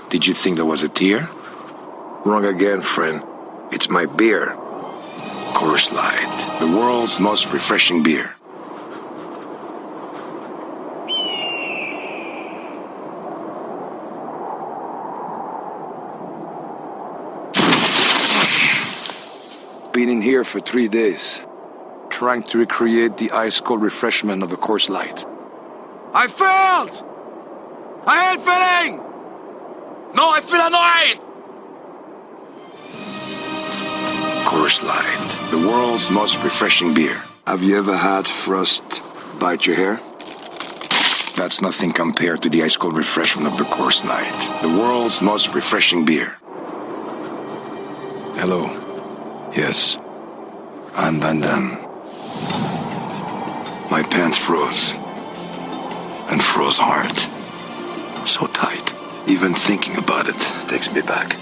Did you think that was a tear? Wrong again, friend. It's my beer. Coors Light, the world's most refreshing beer. Been in here for 3 days, trying to recreate the ice-cold refreshment of a Coors Light. I failed! I ain't failing! No, I feel annoyed! Coors Light, the world's most refreshing beer. Have you ever had frost bite your hair? That's nothing compared to the ice-cold refreshment of the Coors Light, the world's most refreshing beer. Hello. Yes, I'm Van Damme. My pants froze. And froze hard. So tight. Even thinking about it takes me back.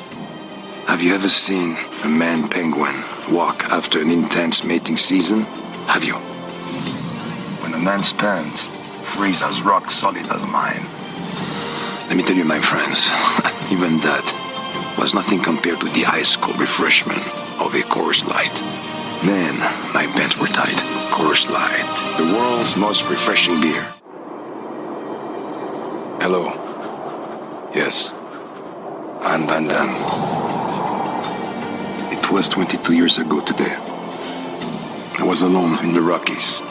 Have you ever seen a man penguin walk after an intense mating season? Have you? When a man's pants freeze as rock solid as mine. Let me tell you, my friends, even that was nothing compared to the ice-cold refreshment of a Coors Light. Man, my pants were tight. Coors Light, the world's most refreshing beer. Hello. Yes, I'm Van Damme. It was 22 years ago today. I was alone in the Rockies.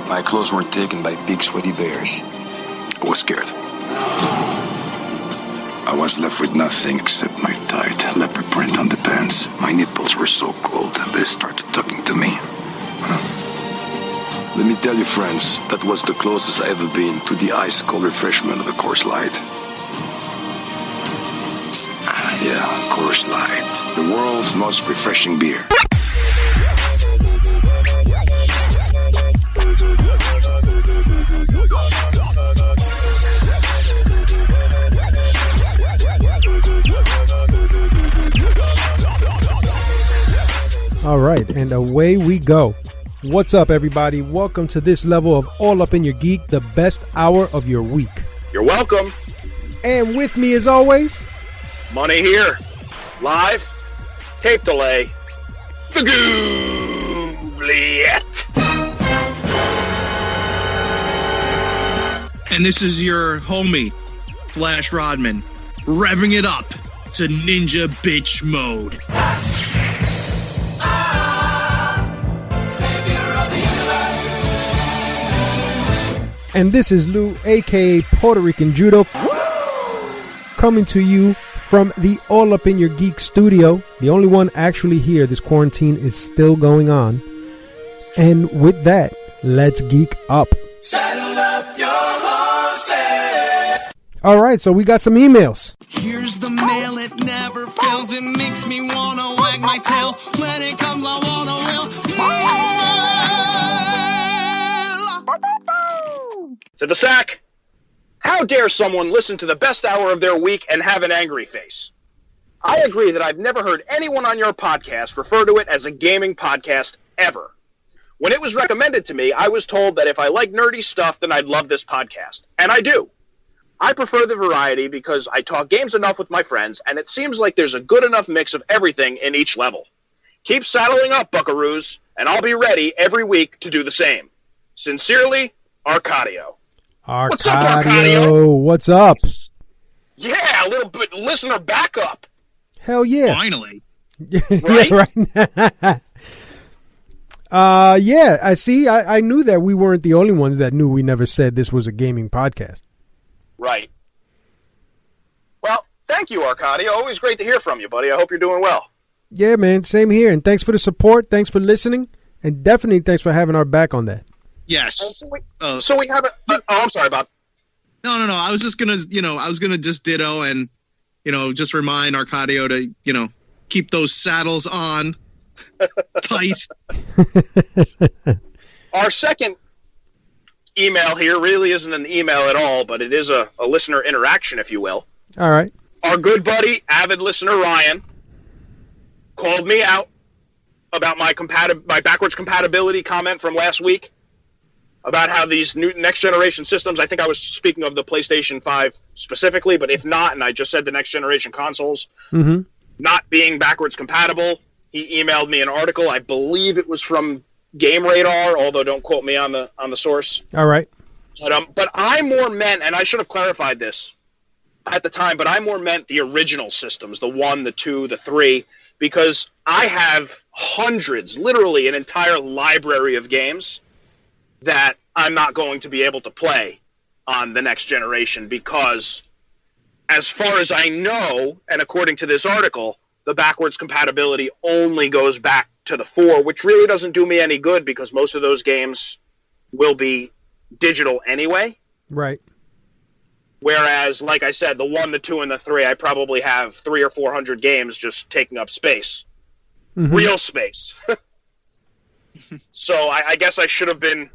My clothes were taken by big sweaty bears. I was scared. I was left with nothing except my tight leopard print on the pants. My nipples were so cold, they started talking to me. Let me tell you, friends, that was the closest I ever been to the ice-cold refreshment of a Coors Light. Yeah, Coors Light, the world's most refreshing beer. All right, and away we go. What's up, everybody? Welcome to this level of All Up in Your Geek, the best hour of your week. You're welcome. And with me, as always, Money here. Live. Tape delay. The Goobliet. And this is your homie, Flash Rodman, revving it up to ninja bitch mode. and this is Lou, aka Puerto Rican Judo, coming to you from the All Up in Your Geek studio, the only one actually here. This quarantine is still going on. And with that, let's geek up. Saddle up your horses. All right, so we got some emails. Here's the mail, it never fails. It makes me wanna wag my tail. When it comes, I wanna will. To the sack. How dare someone listen to the best hour of their week and have an angry face? I agree that I've never heard anyone on your podcast refer to it as a gaming podcast ever. When it was recommended to me, I was told that if I like nerdy stuff, then I'd love this podcast. And I do. I prefer the variety because I talk games enough with my friends, and it seems like there's a good enough mix of everything in each level. Keep saddling up, buckaroos, and I'll be ready every week to do the same. Sincerely, Arcadio. What's up, Arcadio? Arcadio? What's up? Yeah, a little bit listener backup. Hell yeah. Finally. Right? Yeah, right. Yeah, I see. I knew that we weren't the only ones that knew we never said this was a gaming podcast. Right. Well, thank you, Arcadio. Always great to hear from you, buddy. I hope you're doing well. Yeah, man. Same here. And thanks for the support. Thanks for listening. And definitely thanks for having our back on that. Yes. So we have a... I'm sorry, Bob. No. I was just gonna, just ditto and, just remind Arcadio to, keep those saddles on tight. Our second email here really isn't an email at all, but it is a listener interaction, if you will. All right. Our good buddy, avid listener Ryan, called me out about my backwards compatibility comment from last week. about how these new next generation systems, I think I was speaking of the PlayStation 5 specifically, but if not, and I just said the next generation consoles, not being backwards compatible, he emailed me an article. I believe it was from Game Radar, although don't quote me on the source. All right. But I more meant, and I should have clarified this at the time, but I more meant the original systems, the 1, the 2, the 3, because I have hundreds, literally an entire library of games that I'm not going to be able to play on the next generation because, as far as I know, and according to this article, the backwards compatibility only goes back to the 4, which really doesn't do me any good because most of those games will be digital anyway. Right. Whereas, like I said, the 1, the 2, and the 3, I probably have 300 or 400 games just taking up space. Real space. So I guess I should have been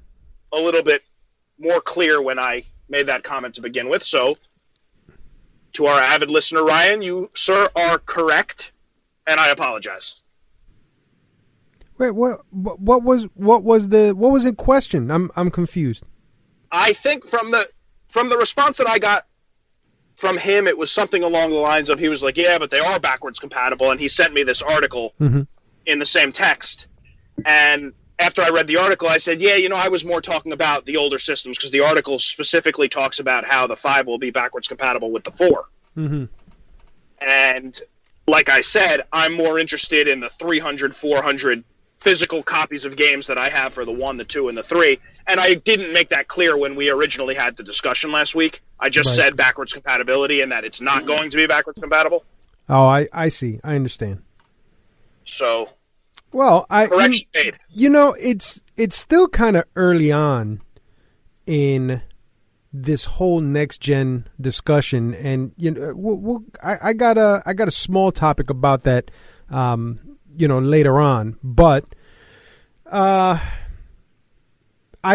a little bit more clear when I made that comment to begin with. So, to our avid listener, Ryan, you, sir, are correct, and I apologize. Wait, what was in question? I'm confused. I think from the response that I got from him, it was something along the lines of, he was like, yeah, but they are backwards compatible, and he sent me this article in the same text. And after I read the article, I said, yeah, I was more talking about the older systems because the article specifically talks about how the 5 will be backwards compatible with the 4. And like I said, I'm more interested in the 300, 400 physical copies of games that I have for the 1, the 2, and the 3. And I didn't make that clear when we originally had the discussion last week. I just said backwards compatibility and that it's not going to be backwards compatible. Oh, I see. I understand. So, well, correction made. It's still kind of early on in this whole next gen discussion, and I got a small topic about that, later on, but I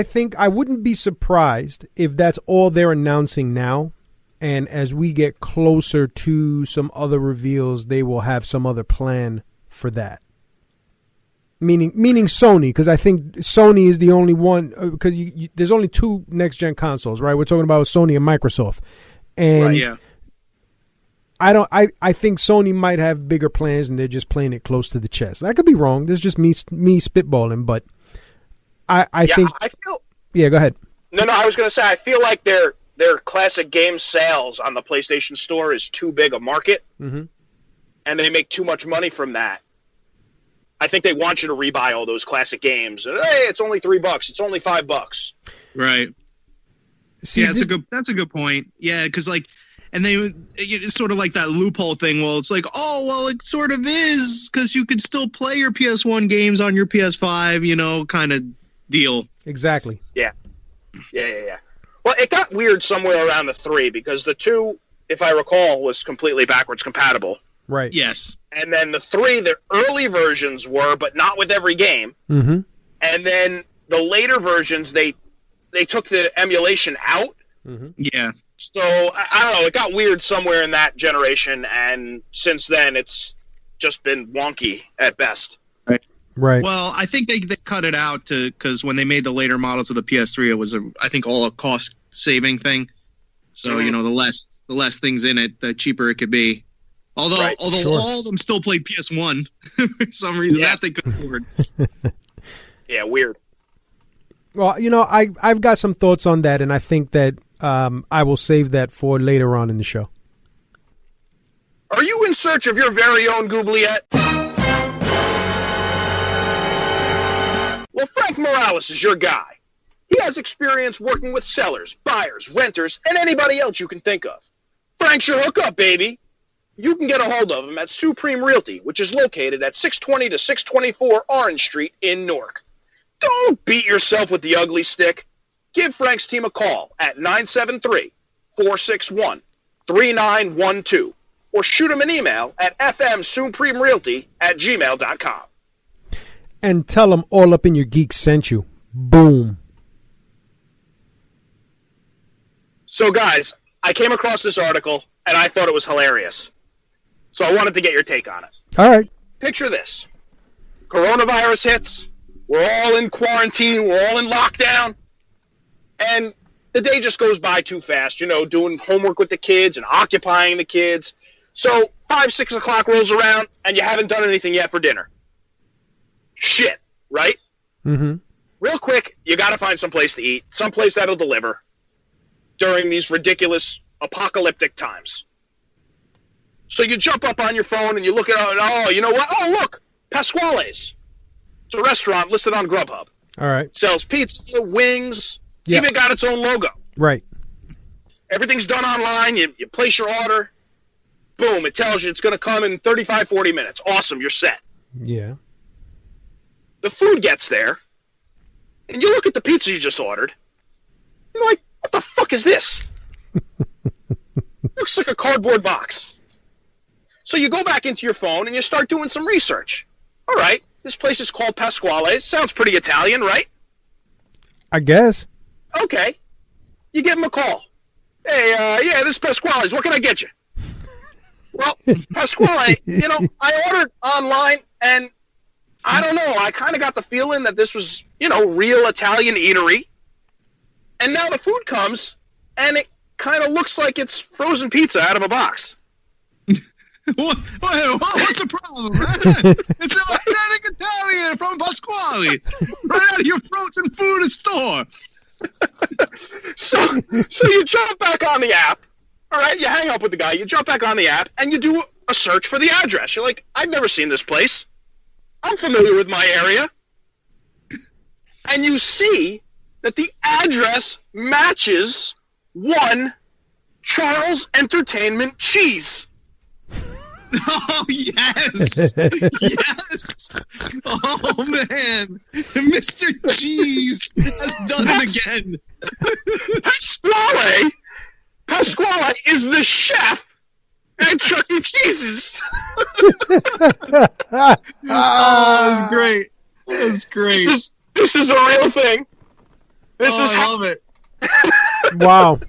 think I wouldn't be surprised if that's all they're announcing now. And as we get closer to some other reveals, they will have some other plan for that. Meaning Sony, because I think Sony is the only one, because there's only 2 next-gen consoles, right? We're talking about Sony and Microsoft. And right, yeah. I think Sony might have bigger plans and they're just playing it close to the chest. I could be wrong. This is just me spitballing, but I think... I feel... Yeah, go ahead. No, I was going to say, I feel like their classic game sales on the PlayStation Store is too big a market, and they make too much money from that. I think they want you to rebuy all those classic games. Hey, it's only $3. It's only $5. Right. See, yeah, that's a good point. Yeah, because and it's sort of like that loophole thing. Well, it's like, oh, well, it sort of is because you could still play your PS1 games on your PS5, kind of deal. Exactly. Yeah. Well, it got weird somewhere around the 3 because the 2, if I recall, was completely backwards compatible. Right. Yes. And then the 3, the early versions were, but not with every game. And then the later versions, they took the emulation out. Yeah. So, I don't know, it got weird somewhere in that generation, and since then, it's just been wonky at best. Right. Well, I think they cut it out because when they made the later models of the PS3, it was I think all a cost saving thing. So the less things in it, the cheaper it could be. Although all of them still played PS1 for some reason that they couldn't afford. Yeah, weird. Well, I've got some thoughts on that, and I think that I will save that for later on in the show. Are you in search of your very own Goobliette? Well, Frank Morales is your guy. He has experience working with sellers, buyers, renters, and anybody else you can think of. Frank's your hookup, baby. You can get a hold of him at Supreme Realty, which is located at 620 to 624 Orange Street in Newark. Don't beat yourself with the ugly stick. Give Frank's team a call at 973-461-3912 or shoot him an email at fmsupremerealty@gmail.com. And tell them All Up in Your Geek sent you. Boom. So, guys, I came across this article, and I thought it was hilarious. So I wanted to get your take on it. All right. Picture this. Coronavirus hits. We're all in quarantine. We're all in lockdown. And the day just goes by too fast, doing homework with the kids and occupying the kids. So 5, 6 o'clock rolls around, and you haven't done anything yet for dinner. Shit, right? Mm-hmm. Real quick, you got to find someplace to eat, someplace that'll deliver during these ridiculous apocalyptic times. So you jump up on your phone and you look at it, oh, you know what? Oh, look, Pasquale's. It's a restaurant listed on Grubhub. All right. Sells pizza, wings. It's even got its own logo. Right. Everything's done online. You place your order. Boom, it tells you it's going to come in 35, 40 minutes. Awesome, you're set. Yeah. The food gets there, and you look at the pizza you just ordered. You're like, what the fuck is this? Looks like a cardboard box. So you go back into your phone and you start doing some research. All right, this place is called Pasquale's. Sounds pretty Italian, right? I guess. Okay. You give them a call. Hey, yeah, this is Pasquale's. What can I get you? Well, Pasquale, I ordered online, and I don't know. I kind of got the feeling that this was, real Italian eatery. And now the food comes, and it kind of looks like it's frozen pizza out of a box. What's the problem, man? It's an authentic Italian from Pasquale, right out of your frozen food store. So you jump back on the app. All right, you hang up with the guy. You jump back on the app, and you do a search for the address. You're like, I've never seen this place. I'm familiar with my area. And you see that the address matches one Charles Entertainment Cheese. Oh, yes. Yes. Oh, man. Mr. Cheese has done it again. Pasquale is the chef at Chuck E. Cheese's. That's great. That's great. This is a real thing. I love it. Wow.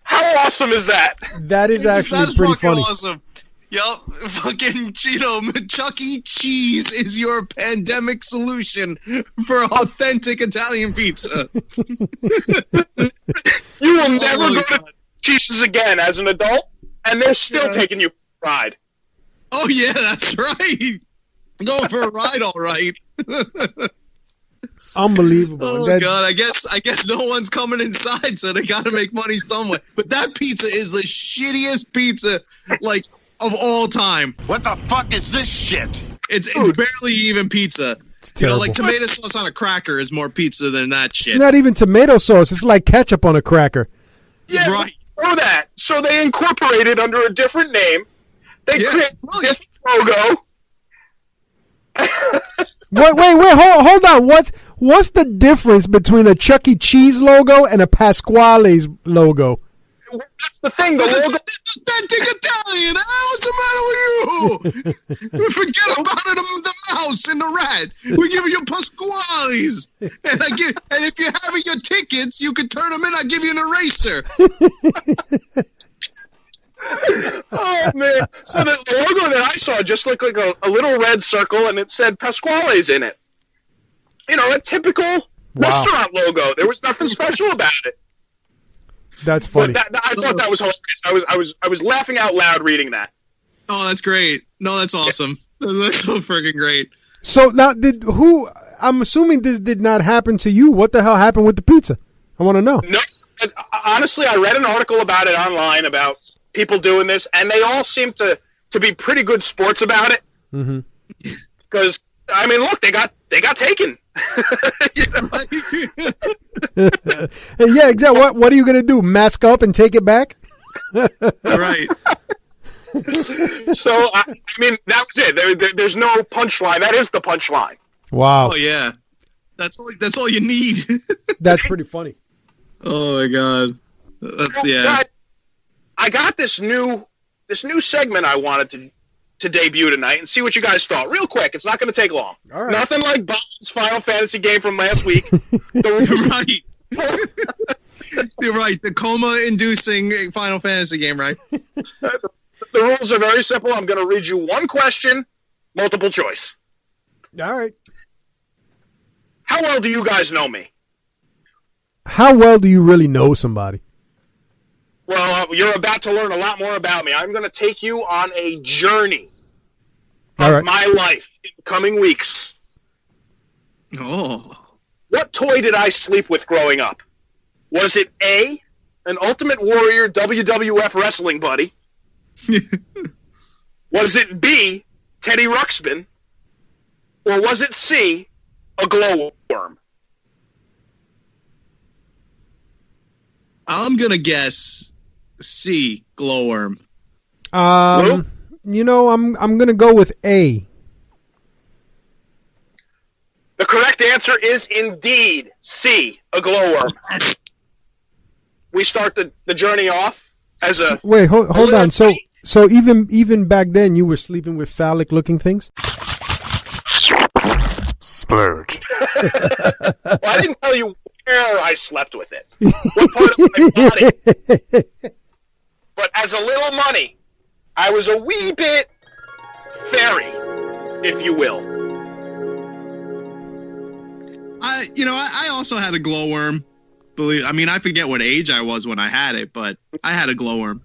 How awesome is that? That's pretty funny. Awesome. Yup, fucking Chuck E. Cheese is your pandemic solution for authentic Italian pizza. You will never go to Cheese's again as an adult, and they're still taking you for a ride. Oh yeah, that's right. Going for a ride, all right. Unbelievable. Oh God, I guess no one's coming inside, so they got to make money some way. But that pizza is the shittiest pizza, of all time. What the fuck is this shit? It's barely even pizza. It's terrible. Tomato sauce on a cracker is more pizza than that shit. It's not even tomato sauce. It's like ketchup on a cracker. Yeah, right. Know that. So they incorporated under a different name. They created a different logo. Wait, hold on. What's the difference between a Chuck E. Cheese logo and a Pasquale's logo? That's the thing. The logo. Authentic Italian. What's the matter with you? Forget about it. The mouse and the rat. We give you Pasquale's, and if you're having your tickets, you can turn them in. I give you an eraser. Oh man! So the logo that I saw just looked like a little red circle, and it said Pasquale's in it. A typical restaurant logo. There was nothing special about it. That's funny. But I thought that was hilarious. I was laughing out loud reading that. Oh, that's great. No, that's awesome. That's so freaking great. So now, I'm assuming this did not happen to you. What the hell happened with the pizza? I want to know. No, honestly, I read an article about it online about people doing this, and they all seem to be pretty good sports about it. Mm-hmm. Because look, they got taken. Yeah, exactly. What are you gonna do? Mask up and take it back? Right. So that was it. There's no punchline. That is the punchline. Wow. Oh yeah, that's all you need. That's pretty funny. Oh my God. Yeah. I got this new segment I wanted to debut tonight and see what you guys thought. Real quick, it's not going to take long. All right. Nothing like Bob's Final Fantasy game from last week. Right. You're right. The coma-inducing Final Fantasy game, right? The rules are very simple. I'm going to read you one question, multiple choice. All right. How well do you guys know me? how well do you really know somebody? Well, you're about to learn a lot more about me. I'm going to take you on a journey All of right. my life in the coming weeks. Oh. What toy did I sleep with growing up? Was it A, an Ultimate Warrior WWF wrestling buddy? Was it B, Teddy Ruxpin? Or was it C, a glowworm? I'm gonna guess C, glowworm. You know, I'm gonna go with A. The correct answer is indeed C, a glowworm. We start the journey off as a... Wait, hold on. So even back then, you were sleeping with phallic looking things? Splurge. Well, I didn't tell you where I slept with it. What part of my body? But as a little money, I was a wee bit fairy, if you will. I also had a glowworm. I forget what age I was when I had it, but I had a glowworm.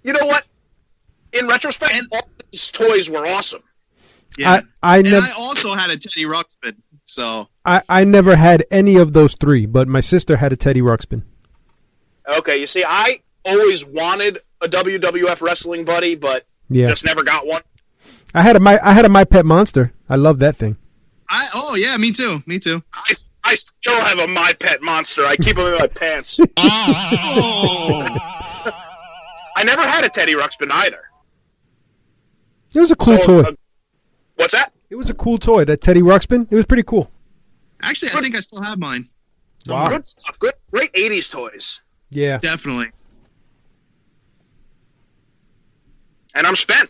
You know what? In retrospect, all these toys were awesome. Yeah. I also had a Teddy Ruxpin. So I never had any of those three, but my sister had a Teddy Ruxpin. Okay, you see, I always wanted a WWF wrestling buddy, but just never got one. I had a My Pet Monster. I love that thing. Me too. I still have a My Pet Monster. I keep him in my pants. Oh. I never had a Teddy Ruxpin either. It was a cool toy. What's that? It was a cool toy, that Teddy Ruxpin. It was pretty cool. Actually, I think I still have mine. Wow. Good stuff. Good, great 80s toys. Yeah. Definitely. And I'm spent.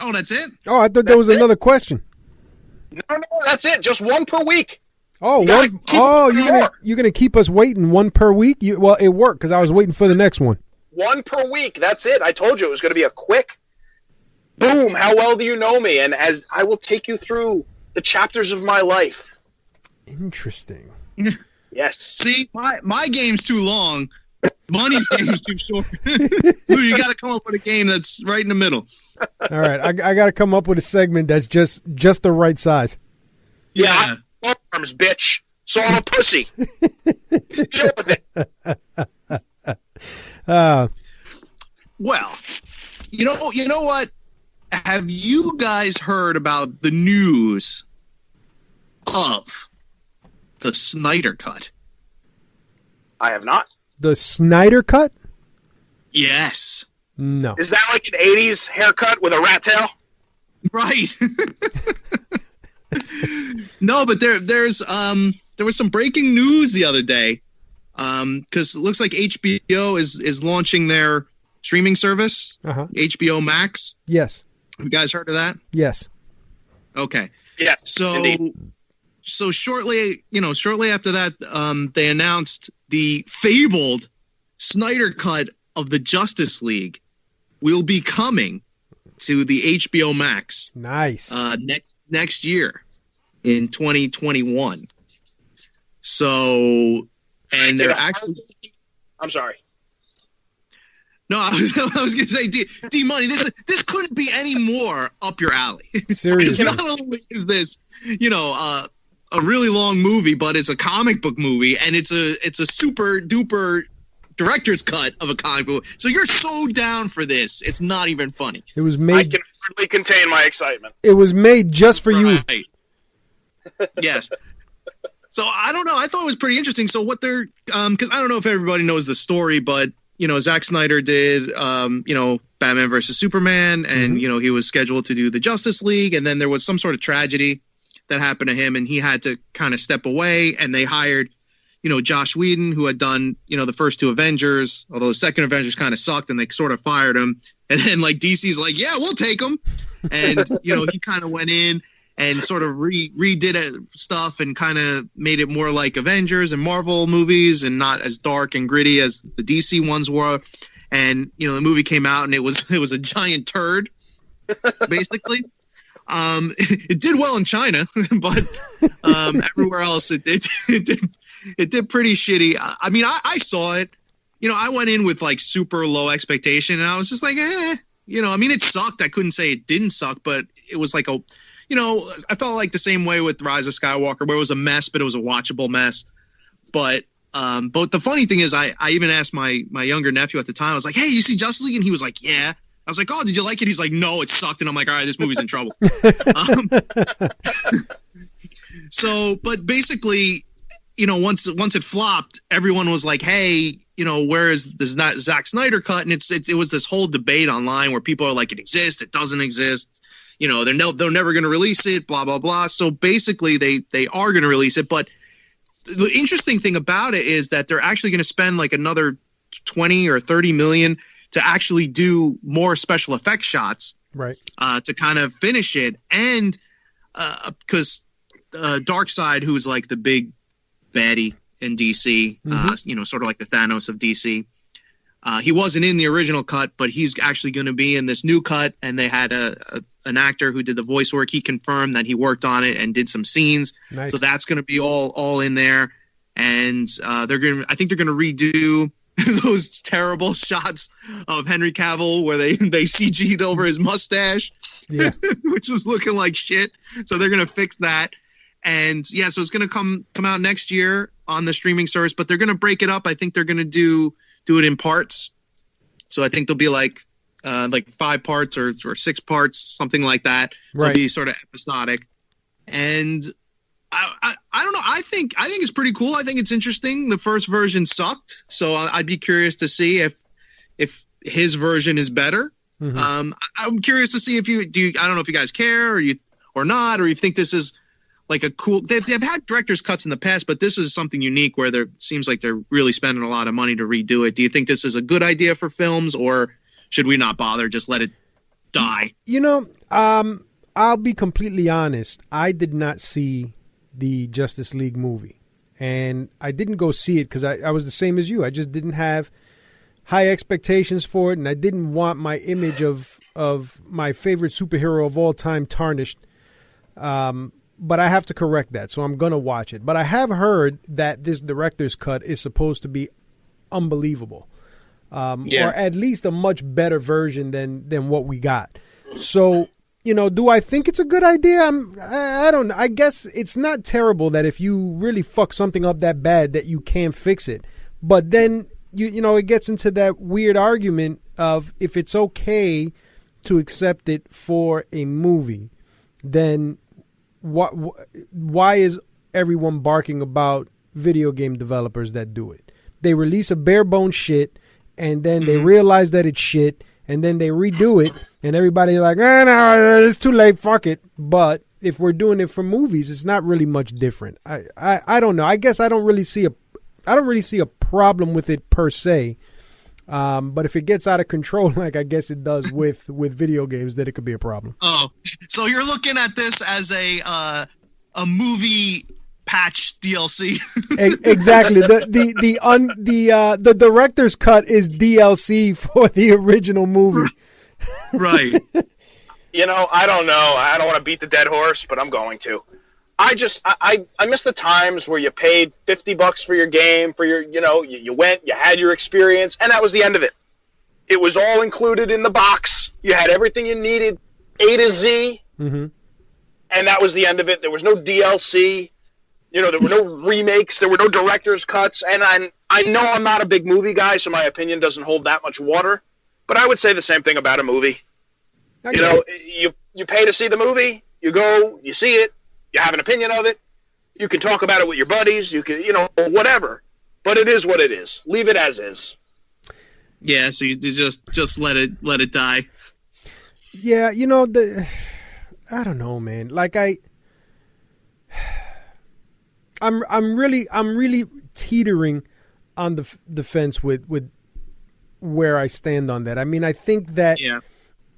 Oh, that's it? Oh, I thought there was another question. No, that's it. Just one per week. Oh, you're gonna keep us waiting one per week? Well, it worked because I was waiting for the next one. One per week. That's it. I told you it was going to be a quick boom. How well do you know me? And as I will take you through the chapters of my life. Interesting. Yes. See, my game's too long. Money's game's too short. You got to come up with a game that's right in the middle. All right, I got to come up with a segment that's just the right size. Yeah. Arms, bitch. So I'm a pussy. Deal with it. Well, you know what? Have you guys heard about the news of the Snyder Cut? I have not. The Snyder Cut? Yes. No. Is that like an 80s haircut with a rat tail? Right. No, but there was some breaking news the other day. Because it looks like HBO is launching their streaming service, HBO Max. Yes. Have you guys heard of that? Yes. Okay. Yes. So shortly after that, they announced the fabled Snyder Cut of the Justice League will be coming to the HBO Max. Nice. Next year in 2021. So, and they're actually. I'm sorry. No, I was going to say, D Money, this couldn't be any more up your alley. Seriously. Not only is this, a really long movie, but it's a comic book movie, and it's a super duper director's cut of a comic book. So you're so down for this, it's not even funny. It was made. I can hardly contain my excitement. It was made just for you. Yes. So I don't know. I thought it was pretty interesting. So what they're, because I don't know if everybody knows the story, but Zack Snyder did, Batman versus Superman, and he was scheduled to do the Justice League, and then there was some sort of tragedy that happened to him, and he had to kind of step away, and they hired, Josh Whedon, who had done, the first two Avengers, although the second Avengers kind of sucked, and they sort of fired him, and then DC's like, yeah, we'll take him, and he kind of went in and sort of redid stuff and kind of made it more like Avengers and Marvel movies and not as dark and gritty as the DC ones were. And, the movie came out and it was a giant turd, basically. It did well in China, but everywhere else it did pretty shitty. I mean, I saw it. I went in with like super low expectation, and I was just like, I mean, it sucked. I couldn't say it didn't suck, but it was like I felt like the same way with Rise of Skywalker, where it was a mess, but it was a watchable mess. But the funny thing is, I even asked my younger nephew at the time. I was like, "Hey, you see Justice League?" And he was like, "Yeah." I was like, "Oh, did you like it?" He's like, "No, it sucked." And I'm like, "All right, this movie's in trouble." So, but basically, once it flopped, everyone was like, "Hey, where is the Zack Snyder cut?" And it was this whole debate online where people are like, "It exists, it doesn't exist." They're never going to release it, blah blah blah. So basically, they are going to release it. But the interesting thing about it is that they're actually going to spend like another 20 or 30 million to actually do more special effects shots, right? To kind of finish it, and because Darkseid, who's like the big baddie in DC, sort of like the Thanos of DC. He wasn't in the original cut, but he's actually going to be in this new cut. And they had an actor who did the voice work. He confirmed that he worked on it and did some scenes. Nice. So that's going to be all in there. And I think they're going to redo those terrible shots of Henry Cavill where they CG'd over his mustache, which was looking like shit. So they're going to fix that. And so it's going to come out next year on the streaming service, but they're going to break it up. I think they're going to do it in parts. So I think there'll be like 5 parts or 6 parts, something like that. So it'll be sort of episodic. And I don't know. I think it's pretty cool. I think it's interesting. The first version sucked, so I'd be curious to see if his version is better. Mm-hmm. I'm curious to see if you do. I don't know if you guys care or not, or you think this is like a cool. They've had director's cuts in the past, but this is something unique where there seems like they're really spending a lot of money to redo it. Do you think this is a good idea for films, or should we not bother? Just let it die. I'll be completely honest. I did not see the Justice League movie, and I didn't go see it because I was the same as you. I just didn't have high expectations for it, and I didn't want my image of my favorite superhero of all time tarnished. But I have to correct that, so I'm going to watch it. But I have heard that this director's cut is supposed to be unbelievable, or at least a much better version than what we got. So, do I think it's a good idea? I don't know. I guess it's not terrible that if you really fuck something up that bad that you can't fix it. But then, it gets into that weird argument of if it's okay to accept it for a movie, then why is everyone barking about video game developers that do it? They release a bare bones shit, and then they realize that it's shit, and then they redo it, and everybody's like, no, it's too late, fuck it. But if we're doing it for movies, it's not really much different. I don't know. I guess I don't really see a problem with it per se. But if it gets out of control, like I guess it does with video games, then it could be a problem. Oh, so you're looking at this as a movie patch DLC? Exactly. The director's cut is DLC for the original movie. Right. I don't know. I don't want to beat the dead horse, but I'm going to. I miss the times where you paid $50 for your game, for your, you went, you had your experience, and that was the end of it. It was all included in the box. You had everything you needed, A to Z, and that was the end of it. There was no DLC. There were no remakes. There were no director's cuts. And I know I'm not a big movie guy, so my opinion doesn't hold that much water. But I would say the same thing about a movie. You pay to see the movie. You go, you see it. You have an opinion of it. You can talk about it with your buddies. You can, whatever. But it is what it is. Leave it as is. Yeah, so you just let it die. Yeah, I don't know, man. Like I'm really teetering on the fence with where I stand on that. I mean, I think that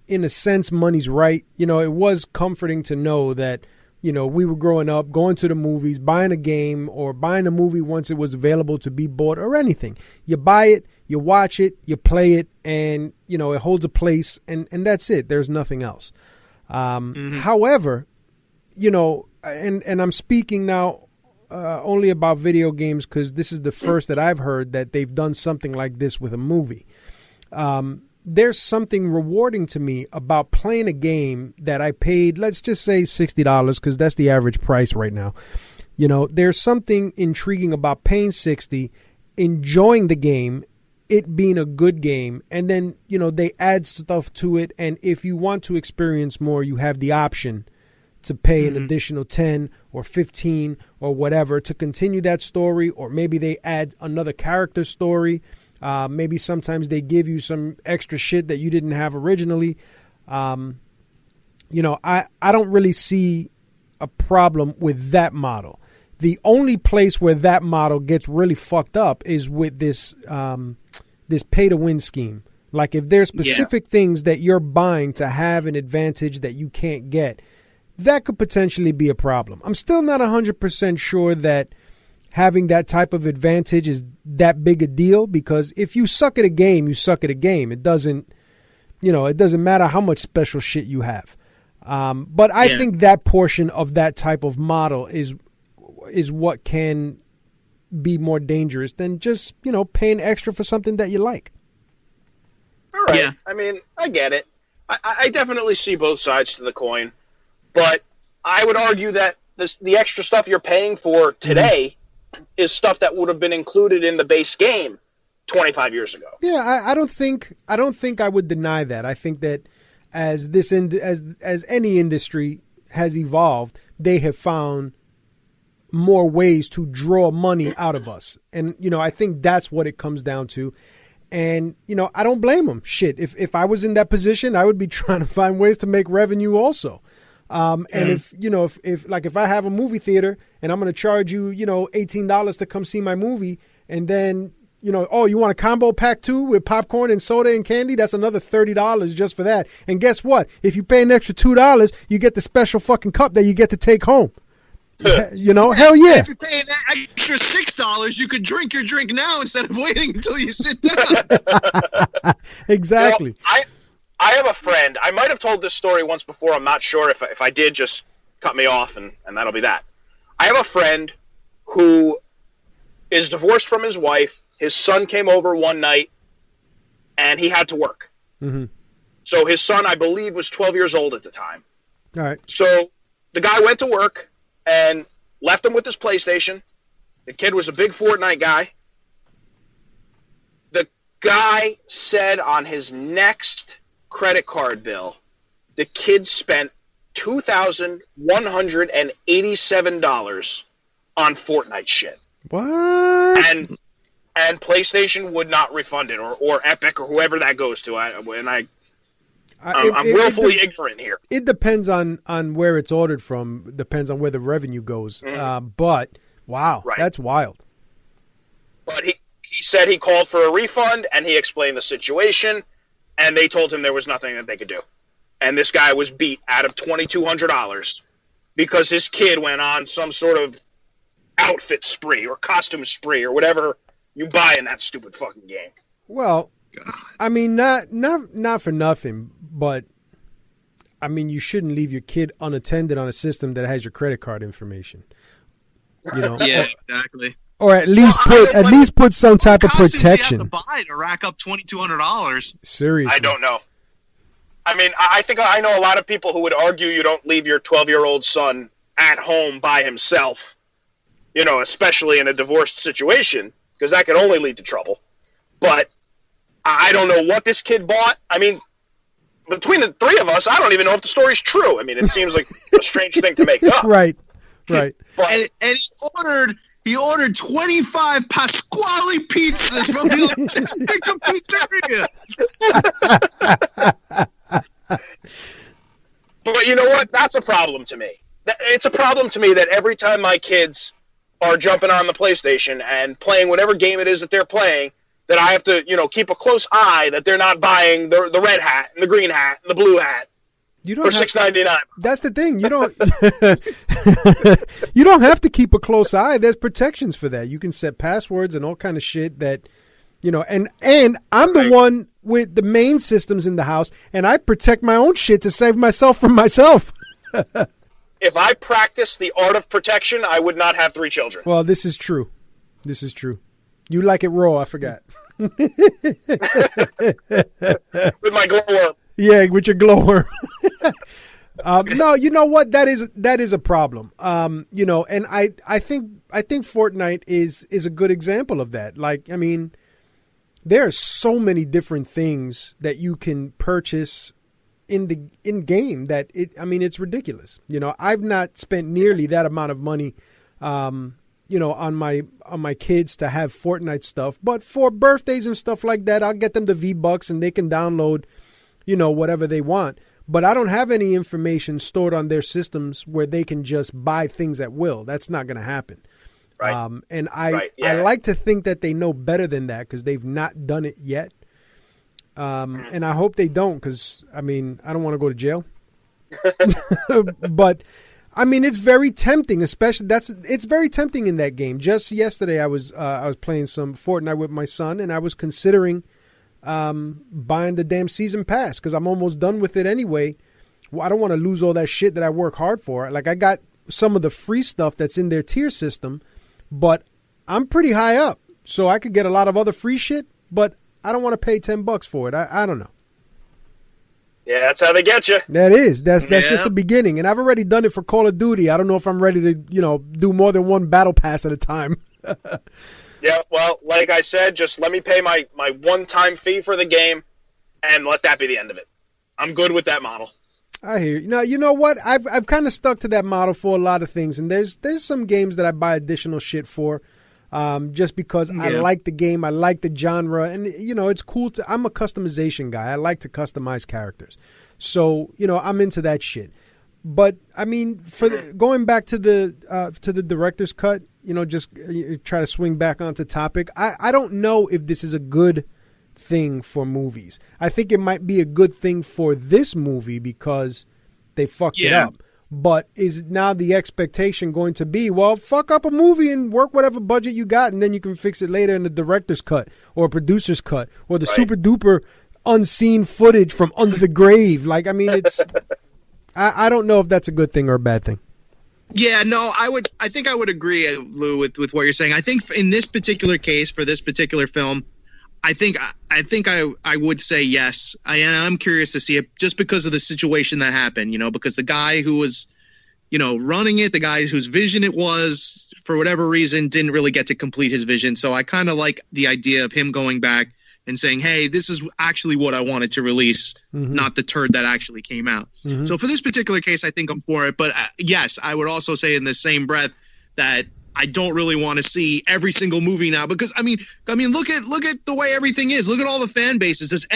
in a sense, money's right. It was comforting to know that. We were growing up, going to the movies, buying a game or buying a movie once it was available to be bought or anything. You buy it, you watch it, you play it, and, it holds a place, and that's it. There's nothing else. However, you know, and I'm speaking now only about video games because this is the first that I've heard that they've done something like this with a movie. There's something rewarding to me about playing a game that I paid, let's just say $60, because that's the average price right now. You know, there's something intriguing about paying $60, enjoying the game, it being a good game, and then, you know, they add stuff to it, and if you want to experience more, you have the option to pay an additional 10 or 15 or whatever to continue that story, or maybe they add another character story. Maybe sometimes they give you some extra shit that you didn't have originally. You know, I don't really see a problem with that model. The only place where that model gets really fucked up is with this this pay-to-win scheme. Like if there's specific things that you're buying to have an advantage that you can't get, that could potentially be a problem. I'm still not 100% sure that having that type of advantage is that big a deal, because if you suck at a game, you suck at a game. It doesn't, you know, it doesn't matter how much special shit you have. But I think that portion of that type of model is what can be more dangerous than just, you know, paying extra for something that you like. All right. Yeah. I mean, I get it. I definitely see both sides to the coin, but I would argue that the extra stuff you're paying for today is stuff that would have been included in the base game 25 years ago. Yeah, I don't think I would deny that. I think that as any industry has evolved, they have found more ways to draw money out of us. And, you know, I think that's what it comes down to. And, you know, I don't blame them. Shit, if I was in that position, I would be trying to find ways to make revenue also. And if, you know, if I have a movie theater and I'm going to charge you, you know, $18 to come see my movie, and then, you know, oh, you want a combo pack too with popcorn and soda and candy? That's another $30 just for that. And guess what? If you pay an extra $2, you get the special fucking cup that you get to take home. You know, hell yeah. If you're paying that extra $6, you could drink your drink now instead of waiting until you sit down. Exactly. You know, I have a friend. I might have told this story once before. I'm not sure. If I did, just cut me off, and that'll be that. I have a friend who is divorced from his wife. His son came over one night, and he had to work. Mm-hmm. So his son, I believe, was 12 years old at the time. All right. So the guy went to work and left him with his PlayStation. The kid was a big Fortnite guy. The guy said on his next credit card bill, the kid spent $2,187 on Fortnite shit. What? And PlayStation would not refund it, or Epic, or whoever that goes to. I'm willfully ignorant here. It depends on where it's ordered from. Depends on where the revenue goes. But wow, that's wild. But he said he called for a refund, and he explained the situation, and they told him there was nothing that they could do. And this guy was beat out of $2,200 because his kid went on some sort of outfit spree or costume spree or whatever you buy in that stupid fucking game. Well, God. I mean, not for nothing, but I mean, you shouldn't leave your kid unattended on a system that has your credit card information. You know? Yeah, exactly. Or at least put some type of protection. You have to buy to rack up $2,200. Seriously, I don't know. I mean, I think I know a lot of people who would argue you don't leave your 12-year-old son at home by himself. You know, especially in a divorced situation, because that could only lead to trouble. But I don't know what this kid bought. I mean, between the three of us, I don't even know if the story's true. I mean, it seems like a strange thing to make up. Right. But, and he ordered 25 Pasquale pizzas from the pizzeria. But you know what? That's a problem to me. It's a problem to me that every time my kids are jumping on the PlayStation and playing whatever game it is that they're playing, that I have to, you know, keep a close eye that they're not buying the red hat and the green hat and the blue hat for $6.99. That's the thing. You don't you don't have to keep a close eye. There's protections for that. You can set passwords and all kind of shit that, and I'm the one with the main systems in the house, and I protect my own shit to save myself from myself. If I practiced the art of protection, I would not have 3 children. Well, this is true. You like it raw, I forgot. With my glowworm. Yeah, with your glowworm. No, you know what? That is a problem. And I think Fortnite is a good example of that. Like, I mean, there are so many different things that you can purchase in game that it's ridiculous. I've not spent nearly that amount of money, on my kids to have Fortnite stuff, but for birthdays and stuff like that, I'll get them the V-Bucks and they can download, whatever they want. But I don't have any information stored on their systems where they can just buy things at will. That's not going to happen. Right. And I like to think that they know better than that because they've not done it yet. And I hope they don't because, I don't want to go to jail. But, it's very tempting, especially it's very tempting in that game. Just yesterday I was playing some Fortnite with my son and I was considering buying the damn season pass because I'm almost done with it anyway. Well, I don't want to lose all that shit that I work hard for. Like, I got some of the free stuff that's in their tier system, but I'm pretty high up, so I could get a lot of other free shit, but I don't want to pay $10 for it. I don't know. Yeah, that's how they get you. That's just the beginning, and I've already done it for Call of Duty. I don't know if I'm ready to do more than one battle pass at a time. Yeah, well, like I said, just let me pay my one-time fee for the game and let that be the end of it. I'm good with that model. I hear you. Now, you know what? I've kind of stuck to that model for a lot of things, and there's some games that I buy additional shit for just because I like the game, I like the genre, and, it's cool I'm a customization guy. I like to customize characters. So, I'm into that shit. But, going back to the director's cut, just try to swing back onto topic. I don't know if this is a good thing for movies. I think it might be a good thing for this movie because they fucked it up. But is now the expectation going to be, well, fuck up a movie and work whatever budget you got, and then you can fix it later in the director's cut or producer's cut or the super duper unseen footage from under the grave? Like, it's... I don't know if that's a good thing or a bad thing. Yeah, no, I think I would agree, Lou, with what you're saying. I think in this particular case, for this particular film, I think I would say yes. I'm curious to see it just because of the situation that happened, because the guy who was, running it, the guy whose vision it was, for whatever reason, didn't really get to complete his vision. So I kind of like the idea of him going back and saying, hey, this is actually what I wanted to release, not the turd that actually came out. So for this particular case, I think I'm for it. But yes, I would also say in the same breath that I don't really want to see every single movie now because look at the way everything is. Look at all the fan bases.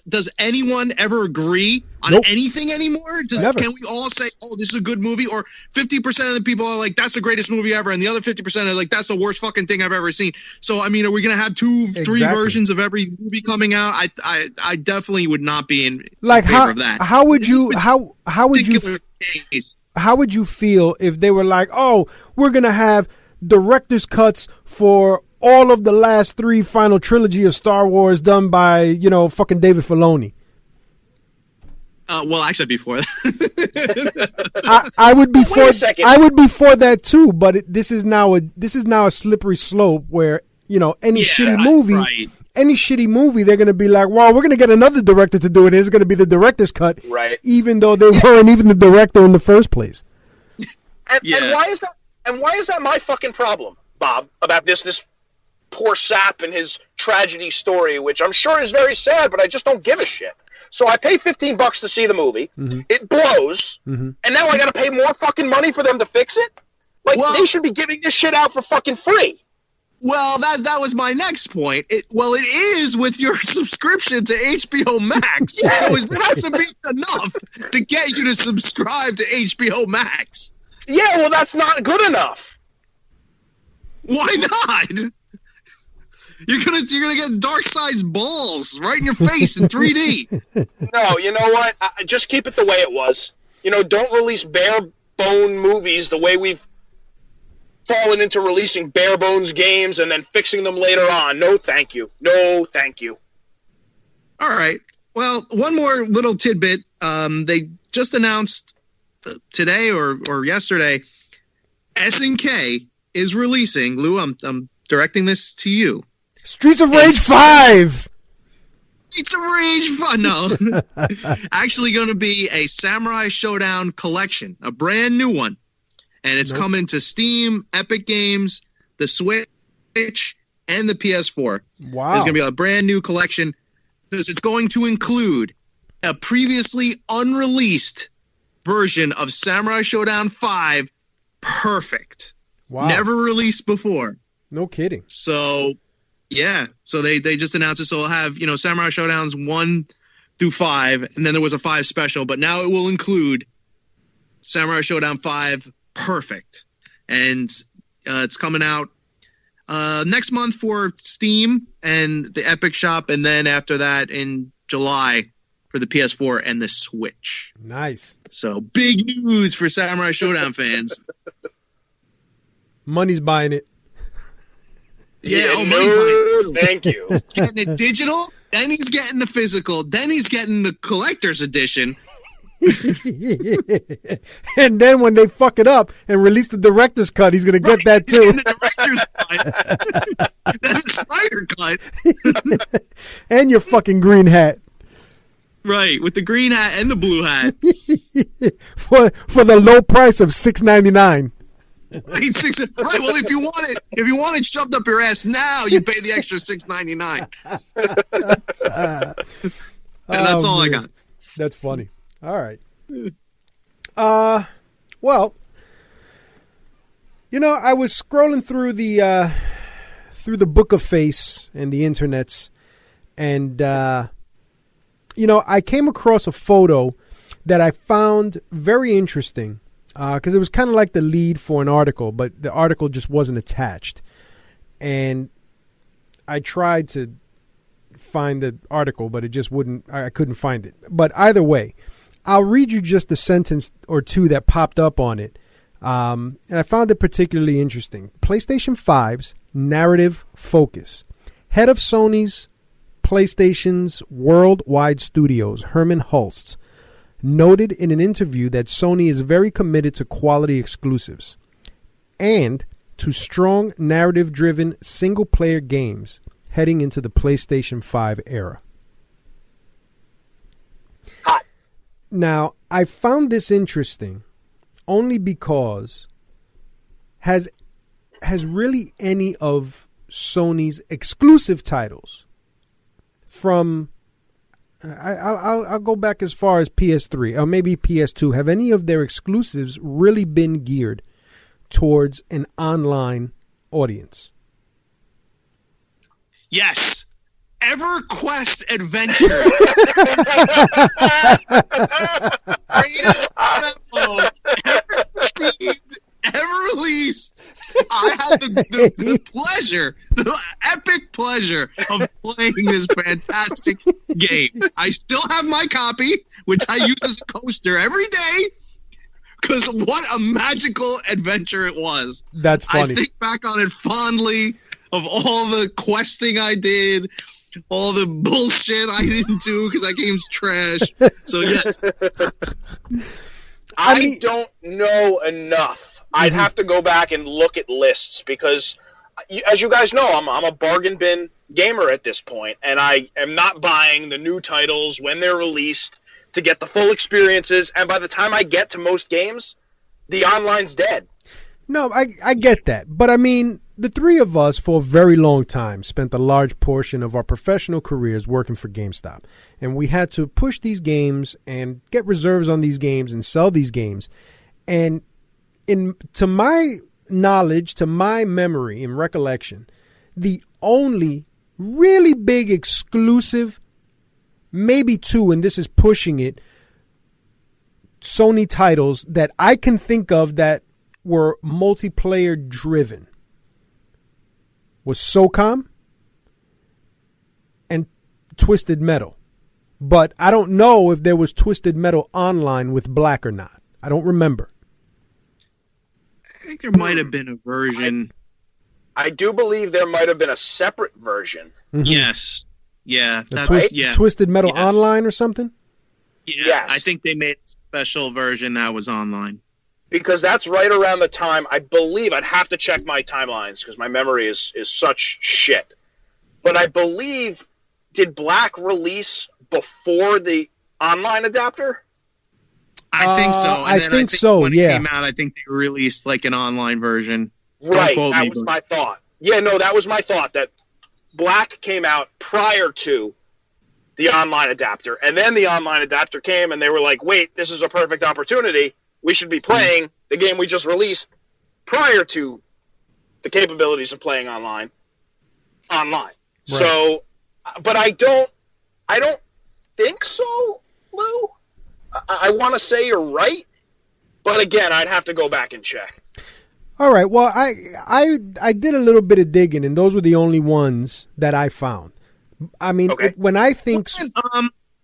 Does anyone ever agree on anything anymore? Can we all say, oh, this is a good movie? Or 50% of the people are like, that's the greatest movie ever. And the other 50% are like, that's the worst fucking thing I've ever seen. So, are we going to have 2-3 versions of every movie coming out? I definitely would not be in favor of that. How would you feel if they were like, oh, we're going to have director's cuts for all of the last 3 final trilogy of Star Wars done by, fucking David Filoni? Well, actually, before that, I would be for. I would be for that too. But this is now a slippery slope where any shitty movie, they're going to be like, well, we're going to get another director to do it. It's going to be the director's cut, right? Even though they weren't even the director in the first place. And why is that? And why is that my fucking problem, Bob? About this poor sap and his tragedy story, which I'm sure is very sad, but I just don't give a shit. So I pay $15 to see the movie. It blows, and now I got to pay more fucking money for them to fix it. Like, they should be giving this shit out for fucking free. Well, that was my next point. It is with your subscription to HBO Max. So it has to be enough to get you to subscribe to HBO Max. Yeah, well, that's not good enough. Why not? You're gonna get Darkseid's balls right in your face in 3D. No, you know what? Just keep it the way it was. Don't release bare bone movies the way we've fallen into releasing bare bones games and then fixing them later on. No, thank you. No, thank you. All right. Well, one more little tidbit. They just announced today or yesterday, SNK is releasing. Lou, I'm directing this to you. Streets of Rage 5. Streets of Rage 5. No, actually, going to be a Samurai Showdown collection, a brand new one, and it's coming to Steam, Epic Games, the Switch, and the PS4. Wow! There's going to be a brand new collection because it's going to include a previously unreleased version of Samurai Showdown 5. Perfect. Wow. Never released before. No kidding. So, yeah. So they just announced it. So we'll have, Samurai Showdowns 1 through 5, and then there was a 5 special, but now it will include Samurai Showdown 5 Perfect. And it's coming out next month for Steam and the Epic Shop, and then after that in July for the PS4 and the Switch. Nice. So big news for Samurai Showdown fans. Money's buying it. Yeah, money's buying it. Thank you. He's getting it digital, then he's getting the physical, then he's getting the collector's edition. And then when they fuck it up and release the director's cut, he's going to get that too. The director's cut. That's a Snyder cut. And your fucking green hat. Right, with the green hat and the blue hat. for the low price of $6.99. Right, well, if you want it shoved up your ass now, you pay the extra $6.99. And that's all man. I got. That's funny. All right. Well, I was scrolling through the book of face and the internets, and I came across a photo that I found very interesting because it was kind of like the lead for an article, but the article just wasn't attached. And I tried to find the article, but it just I couldn't find it. But either way, I'll read you just a sentence or two that popped up on it. And I found it particularly interesting. PlayStation 5's narrative focus. Head of Sony's PlayStation's worldwide studios, Herman Hulst, noted in an interview that Sony is very committed to quality exclusives and to strong narrative-driven single-player games heading into the PlayStation 5 era. Hot. Now, I found this interesting only because has really any of Sony's exclusive titles from I'll go back as far as PS3 or maybe PS2. Have any of their exclusives really been geared towards an online audience? Yes. EverQuest Adventure. Greatest MMO ever conceived, ever released. I had the pleasure, the epic pleasure of playing this fantastic game. I still have my copy, which I use as a coaster every day, because what a magical adventure it was. That's funny. I think back on it fondly of all the questing I did, all the bullshit I didn't do because that game's trash. So, yes. I don't know enough. I'd have to go back and look at lists because, as you guys know, I'm a bargain bin gamer at this point, and I am not buying the new titles when they're released to get the full experiences, and by the time I get to most games, the online's dead. No, I get that. But, I mean, the three of us for a very long time spent a large portion of our professional careers working for GameStop. And we had to push these games and get reserves on these games and sell these games. And to my knowledge, to my memory and recollection, the only really big exclusive, maybe two, and this is pushing it, Sony titles that I can think of that were multiplayer driven was SOCOM and Twisted Metal. But I don't know if there was Twisted Metal Online with Black or not. I don't remember. think there might have been a version. I do believe there might have been a separate version. Mhm. Yes. Yeah. That's Right? yeah. Twisted Metal Yes. Online or something? Yeah. Yes. I think they made a special version that was online. Because that's right around the time, I believe, I'd have to check my timelines because my memory is such shit. But I believe, did Black release before the online adapter? I think so. I then think so, when yeah. it came out, I think they released like an online version. Right, quote that me, was but- my thought. Yeah, no, that was my thought, that Black came out prior to the online adapter. And then the online adapter came and they were like, wait, this is a perfect opportunity. We should be playing the game we just released prior to the capabilities of playing online. Right. So, but I don't think so, Lou. I want to say you're right, but again, I'd have to go back and check. All right. Well, I did a little bit of digging, and those were the only ones that I found. I mean, Okay. when I think,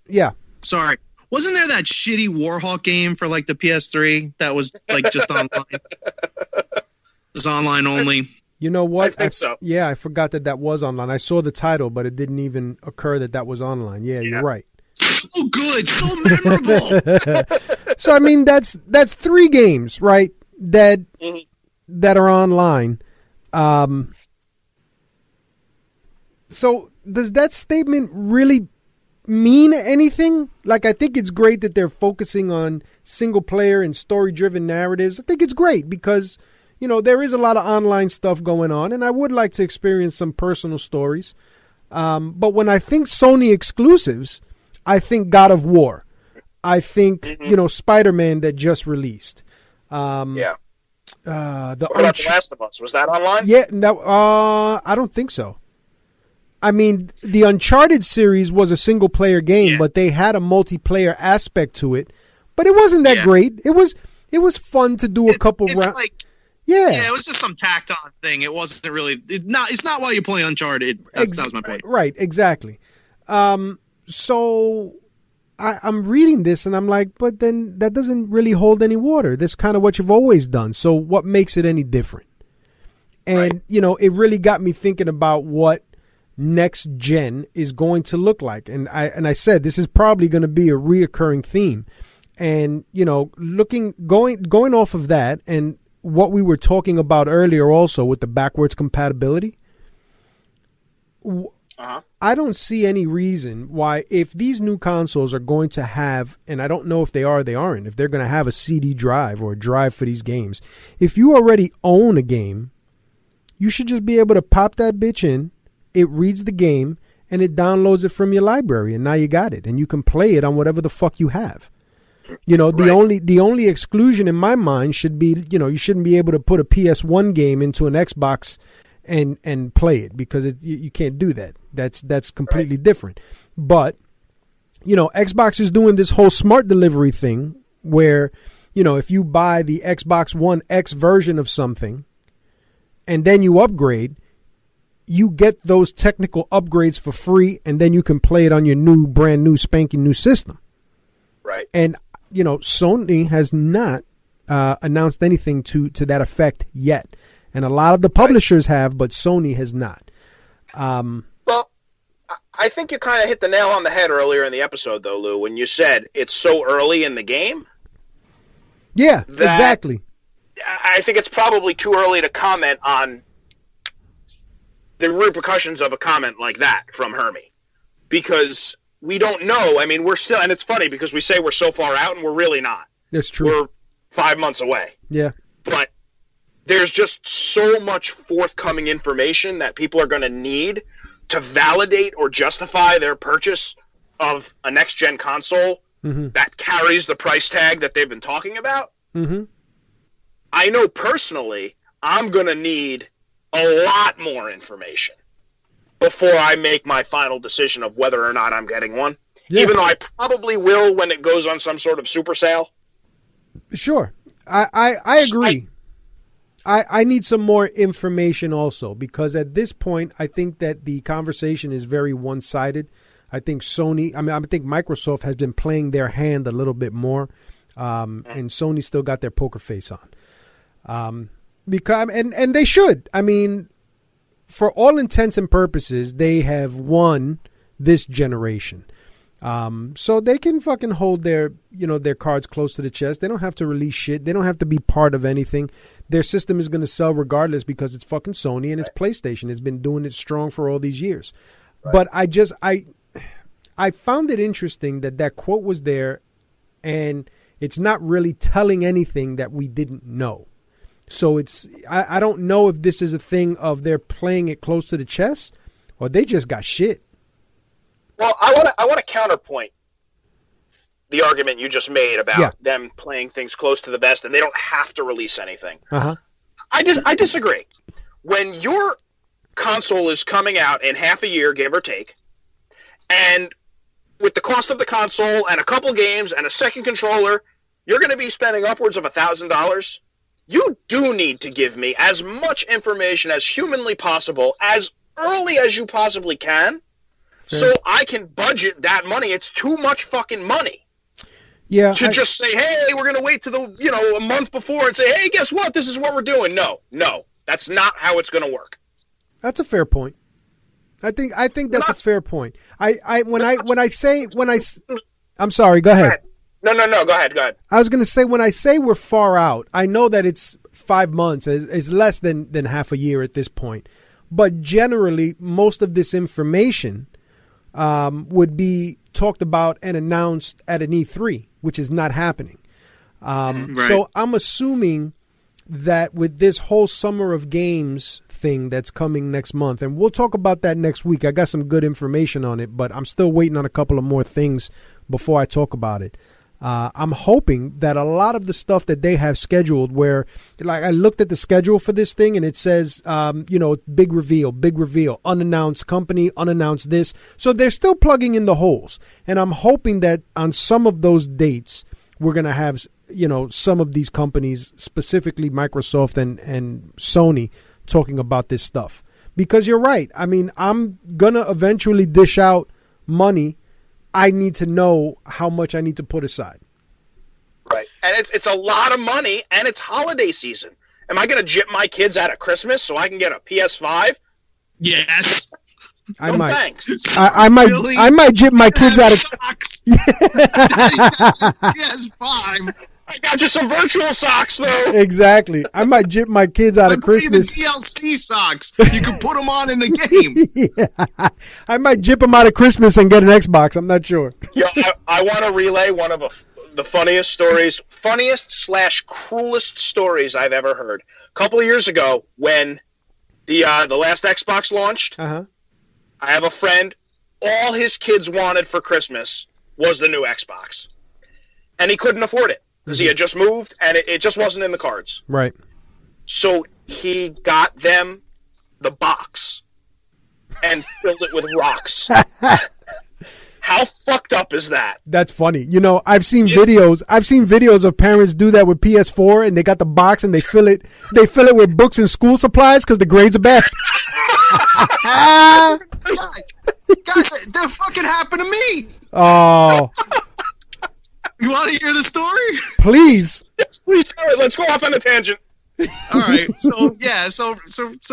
yeah, Sorry. Wasn't there that shitty Warhawk game for like the PS3 that was like just online? It was online only. you know what? I think so. Yeah, I forgot that was online. I saw the title, but it didn't even occur that was online. Yeah, you're right. So good, so memorable. So I mean, that's 3 games, right? That are online. So does that statement really mean anything? Like, I think it's great that they're focusing on single player and story driven narratives. I think it's great because, you know, there is a lot of online stuff going on, and I would like to experience some personal stories. But when I think Sony exclusives, I think God of War. I think, you know, Spider-Man that just released. Yeah. The What about The Last of Us? Was that online? Yeah, no, I don't think so. I mean, the Uncharted series was a single-player game, but they had a multiplayer aspect to it. But it wasn't that great. It was fun to do a couple rounds. Like, yeah, it was just some tacked on thing. It wasn't really. It's not while you play Uncharted. That was my point. Right, exactly. So I'm reading this and I'm like, but then that doesn't really hold any water. That's kind of what you've always done. So what makes it any different? And you know, it really got me thinking about what next gen is going to look like. And I said this is probably going to be a reoccurring theme. And you know, going off of that and what we were talking about earlier also with the backwards compatibility, I don't see any reason why, if these new consoles are going to have, and I don't know if they are or they aren't, if they're going to have a CD drive or a drive for these games, if you already own a game, you should just be able to pop that bitch in, it reads the game, and it downloads it from your library, and now you got it, and you can play it on whatever the fuck you have. You know, the only exclusion in my mind should be, you know, you shouldn't be able to put a PS1 game into an Xbox and play it, because you can't do that. That's completely different. But, you know, Xbox is doing this whole smart delivery thing where, you know, if you buy the Xbox One X version of something and then you upgrade, you get those technical upgrades for free, and then you can play it on your brand new spanking new system. Right. And, you know, Sony has not announced anything to that effect yet. And a lot of the publishers have, but Sony has not. Well, I think you kind of hit the nail on the head earlier in the episode, though, Lou, when you said it's so early in the game. Yeah, exactly. I think it's probably too early to comment on the repercussions of a comment like that from Hermie, because we don't know. I mean, we're still, and it's funny because we say we're so far out and we're really not. That's true. We're 5 months away. Yeah. But there's just so much forthcoming information that people are going to need to validate or justify their purchase of a next-gen console that carries the price tag that they've been talking about. I know personally I'm going to need a lot more information before I make my final decision of whether or not I'm getting one. Yeah. Even though I probably will when it goes on some sort of super sale. Sure. I agree. I need some more information also, because at this point, I think that the conversation is very one-sided. I think I think Microsoft has been playing their hand a little bit more, and Sony still got their poker face on. because and they should. I mean, for all intents and purposes, they have won this generation. So they can fucking hold their cards close to the chest. They don't have to release shit. They don't have to be part of anything. Their system is going to sell regardless because it's fucking Sony and it's PlayStation. It's been doing it strong for all these years. Right. But I found it interesting that quote was there, and it's not really telling anything that we didn't know. So I don't know if this is a thing of they're playing it close to the chest or they just got shit. Well, I want to counterpoint the argument you just made about them playing things close to the vest and they don't have to release anything. Uh-huh. I disagree. When your console is coming out in half a year, give or take, and with the cost of the console and a couple games and a second controller, you're going to be spending upwards of $1,000. You do need to give me as much information as humanly possible, as early as you possibly can, so I can budget that money. It's too much fucking money. Yeah. Just say, hey, we're going to wait to a month before and say, hey, guess what? This is what we're doing. No, that's not how it's going to work. That's a fair point. I think that's a fair point. I'm sorry, go ahead. No, go ahead. I was going to say, when I say we're far out, I know that it's 5 months. It's less than half a year at this point. But generally, most of this information would be talked about and announced at an E3, which is not happening. Right. So I'm assuming that with this whole Summer of Games thing that's coming next month, and we'll talk about that next week. I got some good information on it, but I'm still waiting on a couple of more things before I talk about it. I'm hoping that a lot of the stuff that they have scheduled, where like I looked at the schedule for this thing and it says, big reveal, unannounced company, unannounced this. So they're still plugging in the holes. And I'm hoping that on some of those dates, we're going to have, some of these companies, specifically Microsoft and Sony, talking about this stuff. Because you're right. I mean, I'm going to eventually dish out money. I need to know how much I need to put aside. Right. And it's a lot of money, and it's holiday season. Am I going to jip my kids out of Christmas so I can get a PS5? Yes. I might. Thanks. I might jip my kids out of socks. PS5. I got you some virtual socks, though. Exactly. I might jip my kids out of Christmas. The DLC socks. You can put them on in the game. Yeah. I might jip them out of Christmas and get an Xbox. I'm not sure. Yeah, I want to relay one of the funniest / cruelest stories I've ever heard. A couple of years ago, when the last Xbox launched, I have a friend. All his kids wanted for Christmas was the new Xbox, and he couldn't afford it. Because he had just moved, and it just wasn't in the cards. Right. So he got them the box and filled it with rocks. How fucked up is that? That's funny. I've seen videos of parents do that with PS4, and they got the box and they fill it with books and school supplies because the grades are bad. Guys, that fucking happened to me. Oh. You want to hear the story? Please. Yes, please. All right, let's go off on a tangent. All right. So